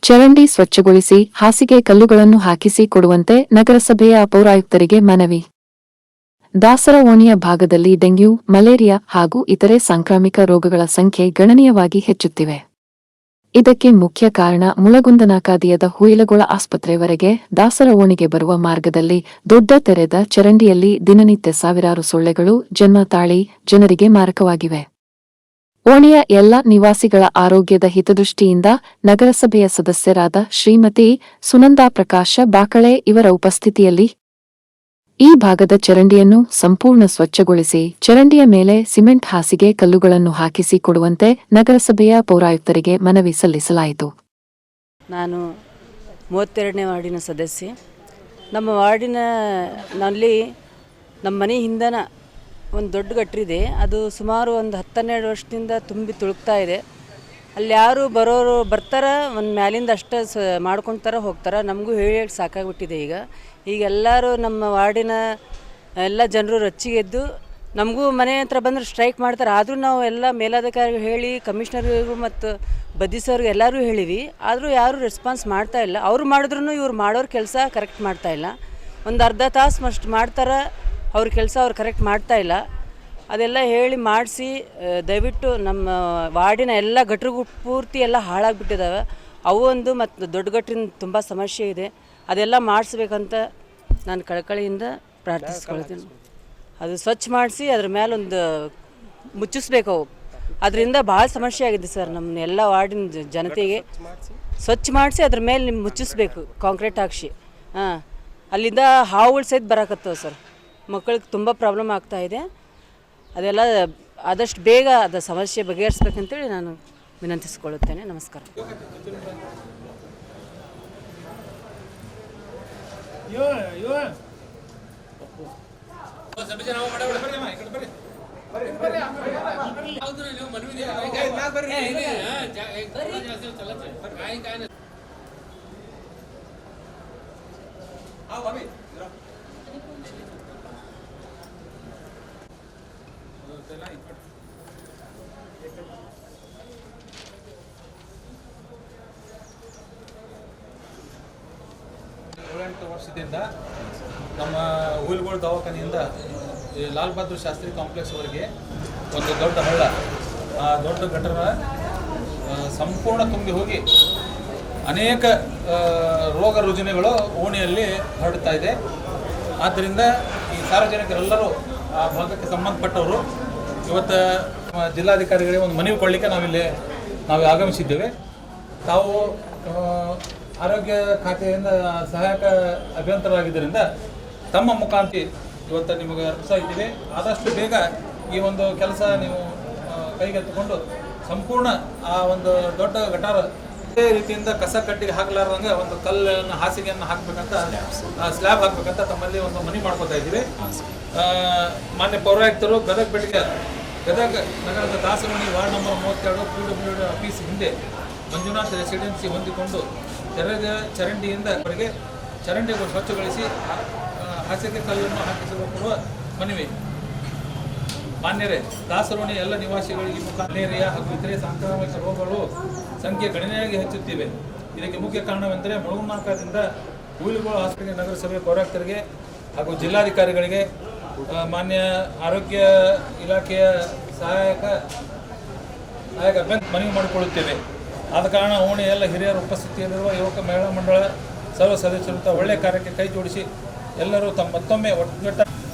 ಚರಂಡಿ ಸ್ವಚ್ಛಗೊಳಿಸಿ ಹಾಸಿಗೆ ಕಲ್ಲುಗಳನ್ನು ಹಾಕಿಸಿ ಕೊಡುವಂತೆ ನಗರಸಭೆಯ ಪೌರಾಯುಕ್ತರಿಗೆ ಮನವಿ. ದಾಸರ ಓಣಿಯ ಭಾಗದಲ್ಲಿ ಡೆಂಗ್ಯೂ, ಮಲೇರಿಯಾ ಹಾಗೂ ಇತರೆ ಸಾಂಕ್ರಾಮಿಕ ರೋಗಗಳ ಸಂಖ್ಯೆ ಗಣನೀಯವಾಗಿ ಹೆಚ್ಚುತ್ತಿವೆ. ಇದಕ್ಕೆ ಮುಖ್ಯ ಕಾರಣ ಮುಳಗುಂದನಾಕಾದಿಯದ ಹುಯಿಲಗೊಳ ಆಸ್ಪತ್ರೆವರೆಗೆ ದಾಸರ ಓಣಿಗೆ ಬರುವ ಮಾರ್ಗದಲ್ಲಿ ದೊಡ್ಡ ತೆರೆದ ಚರಂಡಿಯಲ್ಲಿ ದಿನನಿತ್ಯ ಸಾವಿರಾರು ಸೊಳ್ಳೆಗಳು ಜನ್ಮ ತಾಳಿ ಜನರಿಗೆ ಮಾರಕವಾಗಿವೆ. ಓಣಿಯ ಎಲ್ಲ ನಿವಾಸಿಗಳ ಆರೋಗ್ಯದ ಹಿತದೃಷ್ಟಿಯಿಂದ ನಗರಸಭೆಯ ಸದಸ್ಯರಾದ ಶ್ರೀಮತಿ ಸುನಂದಾ ಪ್ರಕಾಶ ಬಾಕಳೆ ಇವರ ಉಪಸ್ಥಿತಿಯಲ್ಲಿ ಈ ಭಾಗದ ಚರಂಡಿಯನ್ನು ಸಂಪೂರ್ಣ ಸ್ವಚ್ಛಗೊಳಿಸಿ ಚರಂಡಿಯ ಮೇಲೆ ಸಿಮೆಂಟ್ ಹಾಸಿಗೆ ಕಲ್ಲುಗಳನ್ನು ಹಾಕಿಸಿ ಕೊಡುವಂತೆ ನಗರಸಭೆಯ ಪೌರಾಯುಕ್ತರಿಗೆ ಮನವಿ ಸಲ್ಲಿಸಲಾಯಿತು. ನಾನು 32ನೇ ವಾರ್ಡಿನ ಸದಸ್ಯೆ. ನಮ್ಮ ವಾರ್ಡಿನಲ್ಲಿ ನಮ್ಮ ಮನೆ ಹಿಂದನ ಒಂದು ದೊಡ್ಡ ಗಟ್ರಿದೆ. ಅದು ಸುಮಾರು ಒಂದು 10-12 ವರ್ಷದಿಂದ ತುಂಬಿ ತುಳುಕ್ತಾ ಇದೆ. ಅಲ್ಲಿ ಯಾರು ಬರೋರು ಬರ್ತಾರೆ, ಒಂದು ಮ್ಯಾಲಿಂದ ಅಷ್ಟೇ ಮಾಡ್ಕೊತಾರೆ ಹೋಗ್ತಾರೆ. ನಮಗೂ ಹೇಳಿ ಸಾಕಾಗ್ಬಿಟ್ಟಿದೆ. ಈಗ ಎಲ್ಲರೂ ನಮ್ಮ ವಾರ್ಡಿನ ಎಲ್ಲ ಜನರು ರೊಚ್ಚಿಗೆದ್ದು ನಮಗೂ ಮನೆ ಹತ್ರ ಬಂದರೆ ಸ್ಟ್ರೈಕ್ ಮಾಡ್ತಾರೆ. ಆದರೂ ನಾವು ಎಲ್ಲ ಮೇಲಾಧಿಕಾರಿಗಳು ಹೇಳಿ ಕಮಿಷನರ್ಗೂ ಮತ್ತು ಬದಿಸೋರ್ಗೆ ಎಲ್ಲರೂ ಹೇಳಿವಿ. ಆದರೂ ಯಾರೂ ರೆಸ್ಪಾನ್ಸ್ ಮಾಡ್ತಾಯಿಲ್ಲ. ಅವ್ರು ಮಾಡಿದ್ರೂ ಇವ್ರು ಮಾಡೋರು ಕೆಲಸ ಕರೆಕ್ಟ್ ಮಾಡ್ತಾಯಿಲ್ಲ. ಒಂದು ಅರ್ಧ ತಾಸು ಅಷ್ಟು ಮಾಡ್ತಾರೆ, ಅವ್ರ ಕೆಲಸ ಅವ್ರು ಕರೆಕ್ಟ್ ಮಾಡ್ತಾಯಿಲ್ಲ. ಅದೆಲ್ಲ ಹೇಳಿ ಮಾಡಿಸಿ ದಯವಿಟ್ಟು ನಮ್ಮ ವಾರ್ಡಿನ ಎಲ್ಲ ಗಟ್ರಿಗೂ ಪೂರ್ತಿ ಎಲ್ಲ ಹಾಳಾಗಿಬಿಟ್ಟಿದ್ದಾವೆ. ಅವು ಒಂದು ಮತ್ತು ದೊಡ್ಡ ಗಟ್ರಿನ ತುಂಬ ಸಮಸ್ಯೆ ಇದೆ. ಅದೆಲ್ಲ ಮಾಡಿಸ್ಬೇಕಂತ ನಾನು ಕಳಕಳಿಯಿಂದ ಪ್ರಾರ್ಥಿಸ್ಕೊಳ್ತೀನಿ. ಅದು ಸ್ವಚ್ಛ ಮಾಡಿಸಿ ಅದ್ರ ಮೇಲೆ ಒಂದು ಮುಚ್ಚಿಸ್ಬೇಕು. ಅವು ಅದರಿಂದ ಭಾಳ ಸಮಸ್ಯೆ ಆಗಿದೆ ಸರ್. ನಮ್ಮ ಎಲ್ಲ ವಾರ್ಡಿನ ಜನತೆಗೆ ಸ್ವಚ್ಛ ಮಾಡಿಸಿ ಅದ್ರ ಮೇಲೆ ನಿಮ್ಮ ಮುಚ್ಚಿಸ್ಬೇಕು, ಕಾಂಕ್ರೀಟ್ ಹಾಕ್ಸಿ. ಅಲ್ಲಿಂದ ಹಾವುಗಳು ಸಹಿತ ಬರಾಕತ್ತವೆ ಸರ್. ಮಕ್ಕಳಿಗೆ ತುಂಬ ಪ್ರಾಬ್ಲಮ್ ಆಗ್ತಾಯಿದೆ. ಅದೆಲ್ಲ ಆದಷ್ಟು ಬೇಗ ಅದು ಸಮಸ್ಯೆ ಬಗೆಹರಿಸ್ಬೇಕಂತೇಳಿ ನಾನು ವಿನಂತಿಸಿಕೊಳ್ಳುತ್ತೇನೆ. ನಮಸ್ಕಾರ. ವರ್ಷದಿಂದ ನಮ್ಮ ಹುಯಿಲಗೊಳ ದವಾಖಾನೆಯಿಂದ ಲಾಲ್ ಬಹದ್ದೂರ್ ಶಾಸ್ತ್ರಿ ಕಾಂಪ್ಲೆಕ್ಸ್ವರೆಗೆ ಒಂದು ದೊಡ್ಡ ಹಳ್ಳ, ಆ ದೊಡ್ಡ ಗಟರ ಸಂಪೂರ್ಣ ತುಂಬಿ ಹೋಗಿ ಅನೇಕ ರೋಗ ರುಜಿನಗಳು ಓಣಿಯಲ್ಲಿ ಹರಡ್ತಾ ಇದೆ. ಆದ್ದರಿಂದ ಈ ಸಾರ್ವಜನಿಕರೆಲ್ಲರೂ ಆ ಭಾಗಕ್ಕೆ ಸಂಬಂಧಪಟ್ಟವರು ಇವತ್ತು ಜಿಲ್ಲಾಧಿಕಾರಿಗಳಿಗೆ ಒಂದು ಮನವಿ ಕೊಡಲಿಕ್ಕೆ ನಾವು ಆಗಮಿಸಿದ್ದೇವೆ. ತಾವು ಆರೋಗ್ಯ ಖಾತೆಯಿಂದ ಸಹಾಯಕ ಅಭಿಯಂತರರಾಗಿದ್ದರಿಂದ ತಮ್ಮ ಮುಖಾಂತರ ಇವತ್ತು ನಿಮಗೆ ಅರ್ಪಿಸ್ತಾ ಇದ್ದೀವಿ. ಆದಷ್ಟು ಬೇಗ ಈ ಒಂದು ಕೆಲಸ ನೀವು ಕೈಗೆತ್ತಿಕೊಂಡು ಸಂಪೂರ್ಣ ಆ ಒಂದು ದೊಡ್ಡ ಗಟಾರ ಇದೇ ರೀತಿಯಿಂದ ಕಸ ಕಡ್ಡಿಗೆ ಹಾಕಲಾರ್ದಂಗೆ ಒಂದು ಕಲ್ಲನ್ನು ಹಾಸಿಗೆಯನ್ನು ಹಾಕಬೇಕಂತ, ಸ್ಲ್ಯಾಬ್ ಹಾಕಬೇಕಂತ ತಮ್ಮಲ್ಲಿ ಒಂದು ಮನವಿ ಮಾಡ್ಕೊತಾ ಇದ್ದೀವಿ. ಮಾನ್ಯ ಪೌರಾಯುಕ್ತರು ಗದಗ ನಗರದ ದಾಸರಮಣಿ ವಾರ್ಡ್ ನಂಬರ್ 32 PWD ಆಫೀಸ್ ಹಿಂದೆ ಮಂಜುನಾಥ್ ರೆಸಿಡೆನ್ಸಿ ಹೊಂದಿಕೊಂಡು ತೆರೆದ ಚರಂಡಿಯಿಂದ ಅವರಿಗೆ ಚರಂಡಿಗಳು ಸ್ವಚ್ಛಗೊಳಿಸಿ ಹಾಸಿಗೆ ಕಲ್ಲನ್ನು ಹಾಕಿಸಿಕೊಳ್ಳುವ ಮನವಿ. ಮಾನ್ಯರೇ, ದಾಸರೋಣಿ ಎಲ್ಲ ನಿವಾಸಿಗಳಿಗೆ ಮಲೇರಿಯಾ ಹಾಗೂ ಇತರೆ ಸಾಂಕ್ರಾಮಿಕ ರೋಗಗಳು ಸಂಖ್ಯೆ ಗಣನೀಯವಾಗಿ ಹೆಚ್ಚುತ್ತಿವೆ. ಇದಕ್ಕೆ ಮುಖ್ಯ ಕಾರಣವೆಂದರೆ ಮುಳಗುಂದನಾಕಾದಿಂದ ಹುಯಿಲಗೊಳ ಆಸ್ಪತ್ರೆ ನಗರಸಭೆ ಪೌರಾಯುಕ್ತರಿಗೆ ಹಾಗೂ ಜಿಲ್ಲಾಧಿಕಾರಿಗಳಿಗೆ ಮಾನ್ಯ ಆರೋಗ್ಯ ಇಲಾಖೆಯ ಸಹಾಯಕ ಮನವಿ ಮಾಡಿಕೊಳ್ಳುತ್ತೇವೆ. ಆದ ಕಾರಣ ಓಣಿ ಎಲ್ಲ ಹಿರಿಯರ ಉಪಸ್ಥಿತಿಯಲ್ಲಿರುವ ಯುವಕ ಮಹಿಳಾ ಮಂಡಳ ಸರ್ವ ಸದಸ್ಯರು ಒಳ್ಳೆಯ ಕಾರ್ಯಕ್ಕೆ ಕೈ ಜೋಡಿಸಿ ಎಲ್ಲರೂ ಮತ್ತೊಮ್ಮೆ ಒಟ್ಟುಗಟ್ಟ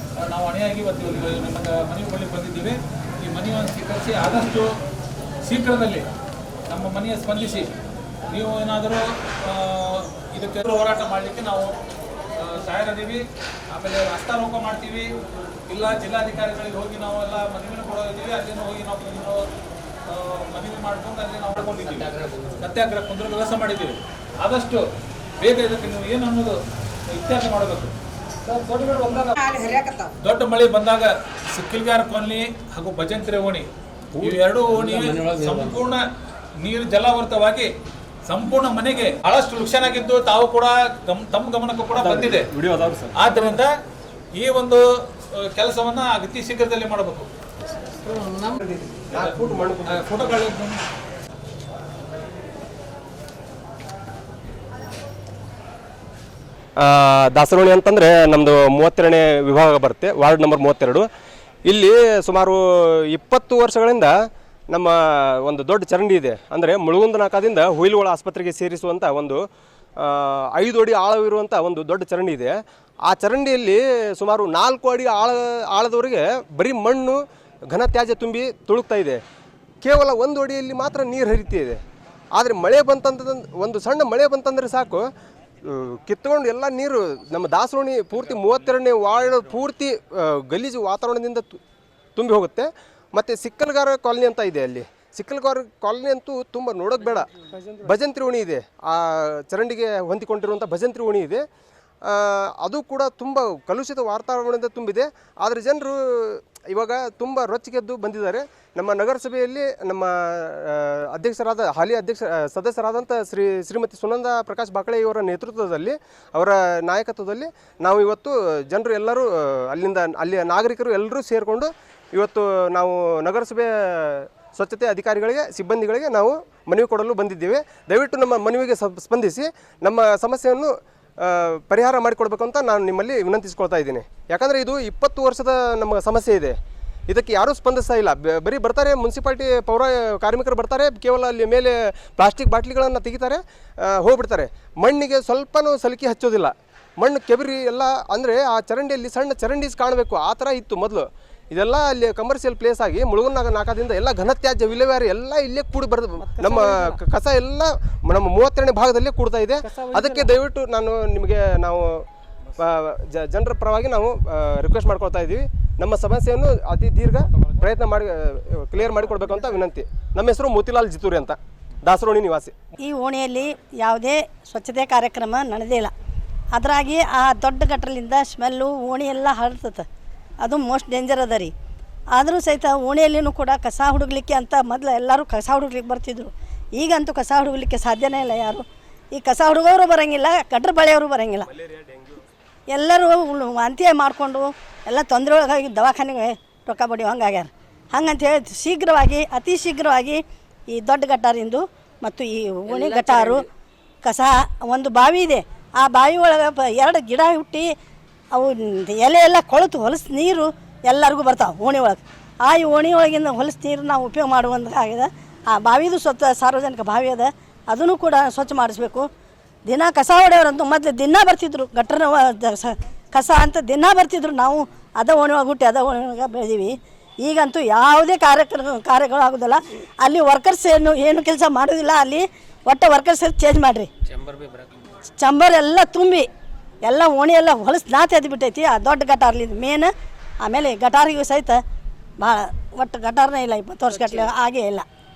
ನಾವು ಅಣಿಯಾಗಿ ಇವತ್ತು ನಿಮಗೆ ಮನವಿ ಕೊಡಲಿಕ್ಕೆ ಬಂದಿದ್ದೀವಿ. ಈ ಮನವಿಯನ್ನು ಸ್ವೀಕರಿಸಿ ಆದಷ್ಟು ಶೀಘ್ರದಲ್ಲಿ ನಮ್ಮ ಮನೆಯ ಸ್ಪಂದಿಸಿ ನೀವು ಏನಾದರೂ ಇದಕ್ಕೆ ಹೋರಾಟ ಮಾಡಲಿಕ್ಕೆ ನಾವು ತಯಾರಿದ್ದೀವಿ. ಆಮೇಲೆ ಹಸ್ತಾರೋಪ ಮಾಡ್ತೀವಿ. ಇಲ್ಲ ಜಿಲ್ಲಾಧಿಕಾರಿಗಳಿಗೆ ಹೋಗಿ ನಾವೆಲ್ಲ ಮನವಿಯನ್ನು ಕೊಡೋದಿದ್ದೀವಿ. ಅಲ್ಲಿಂದ ಹೋಗಿ ನಾವು ಮನವಿ ಮಾಡ್ಕೊಂಡು ಅಲ್ಲಿ ನಾವು ಹೊಡ್ಕೊಂಡಿದ್ದೀವಿ. ಸತ್ಯಾಗ್ರಹ ಕುಂದ್ರ ವ್ಯವಸ್ಥೆ ಮಾಡಿದ್ದೀವಿ. ಆದಷ್ಟು ಬೇಗ ಇದಕ್ಕೆ ನೀವು ಏನು ಅನ್ನೋದು ಇತ್ಯರ್ಥ ಮಾಡಬೇಕು. ದೊಡ್ಡ ಮಳೆ ಬಂದಾಗ ಸಿಕ್ಕಿಲ್ಗಾರ ಕಾಲನಿ ಹಾಗೂ ಭಜಂತ್ರೆ ಓಣಿ ಇವೆರಡೂ ಓಣಿ ಸಂಪೂರ್ಣ ನೀರು ಜಲಾವೃತವಾಗಿ ಸಂಪೂರ್ಣ ಮನೆಗೆ ಬಹಳಷ್ಟು ನುಕ್ಸಾನಾಗಿದ್ದು ತಾವು ಕೂಡ ತಮ್ಮ ಗಮನಕ್ಕೂ ಕೂಡ ಬಂದಿದೆ. ಆದ್ದರಿಂದ ಈ ಒಂದು ಕೆಲಸವನ್ನ ಅತಿ ಶೀಘ್ರದಲ್ಲಿ ಮಾಡಬೇಕು. ಫೋಟೋಗಳು ದಾಸರೋಣಿ ಅಂತಂದರೆ ನಮ್ಮದು 32ನೇ ವಿಭಾಗ ಬರುತ್ತೆ, ವಾರ್ಡ್ ನಂಬರ್ 32. ಇಲ್ಲಿ ಸುಮಾರು 20 ವರ್ಷಗಳಿಂದ ನಮ್ಮ ಒಂದು ದೊಡ್ಡ ಚರಂಡಿ ಇದೆ. ಅಂದರೆ ಮುಳುಗುಂದ ನಾಕಾದಿಂದ ಹುಯಿಲುಗಳ ಆಸ್ಪತ್ರೆಗೆ ಸೇರಿಸುವಂಥ ಒಂದು 5 ಅಡಿ ಆಳವಿರುವಂಥ ಒಂದು ದೊಡ್ಡ ಚರಂಡಿ ಇದೆ. ಆ ಚರಂಡಿಯಲ್ಲಿ ಸುಮಾರು 4 ಅಡಿ ಆಳದವರೆಗೆ ಬರೀ ಮಣ್ಣು ಘನ ತ್ಯಾಜ್ಯ ತುಂಬಿ ತುಳುಕ್ತಾ ಇದೆ. ಕೇವಲ 1 ಅಡಿಯಲ್ಲಿ ಮಾತ್ರ ನೀರು ಹರಿತಾ ಇದೆ. ಆದರೆ ಮಳೆ ಬಂತಂದ್ರೆ, ಒಂದು ಸಣ್ಣ ಮಳೆ ಬಂತಂದರೆ ಸಾಕು, ಕಿತ್ಕೊಂಡು ಎಲ್ಲ ನೀರು ನಮ್ಮ ದಾಸರೋಣಿ ಪೂರ್ತಿ 32ನೇ ವಾರ್ಡ್ ಪೂರ್ತಿ ಗಲೀಜು ವಾತಾವರಣದಿಂದ ತುಂಬಿ ಹೋಗುತ್ತೆ. ಮತ್ತು ಸಿಕ್ಕಲ್ಗಾರ ಕಾಲನಿ ಅಂತ ಇದೆ. ಅಲ್ಲಿ ಸಿಕ್ಕಲ್ಗಾರ ಕಾಲನಿ ಅಂತೂ ತುಂಬ ನೋಡೋಕೆ ಬೇಡ. ಭಜಂತ್ರಿ ಓಣಿ ಇದೆ, ಆ ಚರಂಡಿಗೆ ಹೊಂದಿಕೊಂಡಿರುವಂಥ ಭಜಂತ್ರಿ ಓಣಿ ಇದೆ. ಅದು ಕೂಡ ತುಂಬ ಕಲುಷಿತ ವಾತಾವರಣದಿಂದ ತುಂಬಿದೆ. ಆದರೆ ಜನರು ಇವಾಗ ತುಂಬ ರೊಚ್ಚಿಗೆದ್ದು ಬಂದಿದ್ದಾರೆ. ನಮ್ಮ ನಗರಸಭೆಯಲ್ಲಿ ನಮ್ಮ ಹಾಲಿ ಸದಸ್ಯರಾದಂಥ ಶ್ರೀಮತಿ ಸುನಂದ ಪ್ರಕಾಶ್ ಬಾಕಳೆ ಇವರ ನೇತೃತ್ವದಲ್ಲಿ, ಅವರ ನಾಯಕತ್ವದಲ್ಲಿ ನಾವು ಇವತ್ತು ಜನರು ಎಲ್ಲರೂ ಅಲ್ಲಿಯ ನಾಗರಿಕರು ಎಲ್ಲರೂ ಸೇರಿಕೊಂಡು ಇವತ್ತು ನಾವು ನಗರಸಭೆ ಸ್ವಚ್ಛತೆ ಅಧಿಕಾರಿಗಳಿಗೆ, ಸಿಬ್ಬಂದಿಗಳಿಗೆ ನಾವು ಮನವಿ ಕೊಡಲು ಬಂದಿದ್ದೇವೆ. ದಯವಿಟ್ಟು ನಮ್ಮ ಮನವಿಗೆ ಸ್ಪಂದಿಸಿ ನಮ್ಮ ಸಮಸ್ಯೆಯನ್ನು ಪರಿಹಾರ ಮಾಡಿಕೊಡ್ಬೇಕು ಅಂತ ನಾನು ನಿಮ್ಮಲ್ಲಿ ವಿನಂತಿಸ್ಕೊಳ್ತಾ ಇದ್ದೀನಿ. ಯಾಕಂದರೆ ಇದು 20 ವರ್ಷದ ನಮ್ಮ ಸಮಸ್ಯೆ ಇದೆ. ಇದಕ್ಕೆ ಯಾರೂ ಸ್ಪಂದಿಸ್ತಾ ಇಲ್ಲ. ಬರೀ ಬರ್ತಾರೆ, ಮುನ್ಸಿಪಾಲ್ಟಿ ಪೌರ ಕಾರ್ಮಿಕರು ಬರ್ತಾರೆ, ಕೇವಲ ಅಲ್ಲಿ ಮೇಲೆ ಪ್ಲಾಸ್ಟಿಕ್ ಬಾಟ್ಲಿಗಳನ್ನು ತೆಗಿತಾರೆ, ಹೋಗ್ಬಿಡ್ತಾರೆ. ಮಣ್ಣಿಗೆ ಸ್ವಲ್ಪನೂ ಸಲಿಕೆ ಹಚ್ಚೋದಿಲ್ಲ. ಮಣ್ಣು ಕೆಬರಿ ಎಲ್ಲ, ಅಂದರೆ ಆ ಚರಂಡಿಯಲ್ಲಿ ಸಣ್ಣ ಚರಂಡೀಸ್ ಕಾಣಬೇಕು, ಆ ಥರ ಇತ್ತು ಮೊದಲು. ಇದೆಲ್ಲ ಅಲ್ಲಿ ಕಮರ್ಷಿಯಲ್ ಪ್ಲೇಸ್ ಆಗಿ ಮುಳುಗುಂದ ನಾಕಾದಿಂದ ಎಲ್ಲ ಘನತ್ಯಾಜ್ಯ ವಿಲೇವಾರಿ ಎಲ್ಲ ಇಲ್ಲೇ ಕೂಡಿ ನಮ್ಮ ಕಸ ಎಲ್ಲ ನಮ್ಮ 32ನೇ ಭಾಗದಲ್ಲೇ ಕೂಡ್ತಾ ಇದೆ. ಅದಕ್ಕೆ ದಯವಿಟ್ಟು ನಾವು ಜನರ ಪರವಾಗಿ ನಾವು ರಿಕ್ವೆಸ್ಟ್ ಮಾಡ್ಕೊಳ್ತಾ ಇದ್ದೀವಿ. ನಮ್ಮ ಸಮಸ್ಯೆಯನ್ನು ಅತಿ ದೀರ್ಘ ಪ್ರಯತ್ನ ಮಾಡಿ ಕ್ಲಿಯರ್ ಮಾಡಿಕೊಡ್ಬೇಕು ಅಂತ ವಿನಂತಿ. ನಮ್ಮ ಹೆಸರು ಮೋತಿಲಾಲ್ ಜಿತೂರಿ ಅಂತ, ದಾಸರೋಣಿ ನಿವಾಸಿ. ಈ ಓಣಿಯಲ್ಲಿ ಯಾವುದೇ ಸ್ವಚ್ಛತೆ ಕಾರ್ಯಕ್ರಮ ನಡೆದಿಲ್ಲ. ಅದರಾಗಿ ಆ ದೊಡ್ಡ ಗಟ್ಟರಲಿಂದ ಸ್ಮೆಲ್ಲು ಓಣಿ ಎಲ್ಲ ಹರಡ್ತದೆ. ಅದು ಮೋಸ್ಟ್ ಡೇಂಜರ್ ಅದ ರೀ. ಆದರೂ ಸಹಿತ ಓಣಿಯಲ್ಲಿನೂ ಕೂಡ ಕಸ ಹುಡುಗ್ಲಿಕ್ಕೆ ಅಂತ ಮೊದಲು ಎಲ್ಲರೂ ಕಸ ಹುಡುಗ್ಲಿಕ್ಕೆ ಬರ್ತಿದ್ರು. ಈಗಂತೂ ಕಸ ಹುಡುಗಲಿಕ್ಕೆ ಸಾಧ್ಯನೇ ಇಲ್ಲ ಯಾರು. ಈ ಕಸ ಹುಡುಗೋರು ಬರೋಂಗಿಲ್ಲ, ಗಟ್ರ ಬಳೆಯವರು ಬರೋಂಗಿಲ್ಲ. ಎಲ್ಲರೂ ವಾಂತಿ ಮಾಡಿಕೊಂಡು ಎಲ್ಲ ತೊಂದರೆ ಒಳಗಾಗಿ ದವಾಖಾನೆಗೆ ರೊಕ್ಕ ಬಡಿಯೋ ಹಂಗಾಗ್ಯಾರ. ಹಂಗಂತೇಳಿ ಶೀಘ್ರವಾಗಿ, ಅತಿ ಶೀಘ್ರವಾಗಿ ಈ ದೊಡ್ಡ ಗಟಾರಿಂದು ಮತ್ತು ಈ ಓಣಿ ಗಟಾರು ಕಸ, ಒಂದು ಬಾವಿ ಇದೆ, ಆ ಬಾವಿ ಒಳಗೆ 2 ಗಿಡ ಹುಟ್ಟಿ ಅವು ಎಲೆ ಎಲ್ಲ ಕೊಳೆತು ಹೊಲಸು ನೀರು ಎಲ್ಲರಿಗೂ ಬರ್ತಾವೆ ಓಣಿ ಒಳಗೆ. ಆ ಈ ಓಣಿ ಒಳಗಿಂದ ಹೊಲಸು ನೀರು ನಾವು ಉಪಯೋಗ ಮಾಡುವಂತಾಗಿದೆ. ಆ ಬಾವಿದು ಸಾರ್ವಜನಿಕ ಬಾವಿ ಅದ, ಅದನ್ನು ಕೂಡ ಸ್ವಚ್ಛ ಮಾಡಿಸ್ಬೇಕು. ದಿನ ಕಸ ಹೊಡೆಯೋರಂತೂ ಮೊದಲು ದಿನ ಬರ್ತಿದ್ರು, ಗಟ್ಟರ ಕಸ ಅಂತ ದಿನ ಬರ್ತಿದ್ರು. ನಾವು ಅದ ಓಣಿ ಒಳಗೆ ಹುಟ್ಟಿ ಅದ ಓಣಿ ಒಳಗೆ ಬೆಳೆದೀವಿ. ಈಗಂತೂ ಯಾವುದೇ ಕಾರ್ಯಗಳು ಆಗೋದಿಲ್ಲ. ಅಲ್ಲಿ ವರ್ಕರ್ಸ್ ಏನು ಕೆಲಸ ಮಾಡೋದಿಲ್ಲ. ಅಲ್ಲಿ ಒಟ್ಟು ವರ್ಕರ್ಸ್ ಚೇಂಜ್ ಮಾಡಿರಿ. ಚಂಬರ್ ಎಲ್ಲ ತುಂಬಿ ಎಲ್ಲ ಓಣಿ ಎಲ್ಲ ಹೊಲಸು ನಾತಿ ಎದ್ದು ಬಿಟ್ಟೈತಿ. ಆ ದೊಡ್ಡ ಗಟಾರ್ಲಿ ಮೇನ್. ಆಮೇಲೆ ಗಟಾರಿಗೂ ಸಹಿತ ಭಾಳ ಒಟ್ಟು ಗಟಾರನೇ ಇಲ್ಲ, 20 ವರ್ಷ ಗಟ್ಟಲೆ ಆಗೇ ಇಲ್ಲ.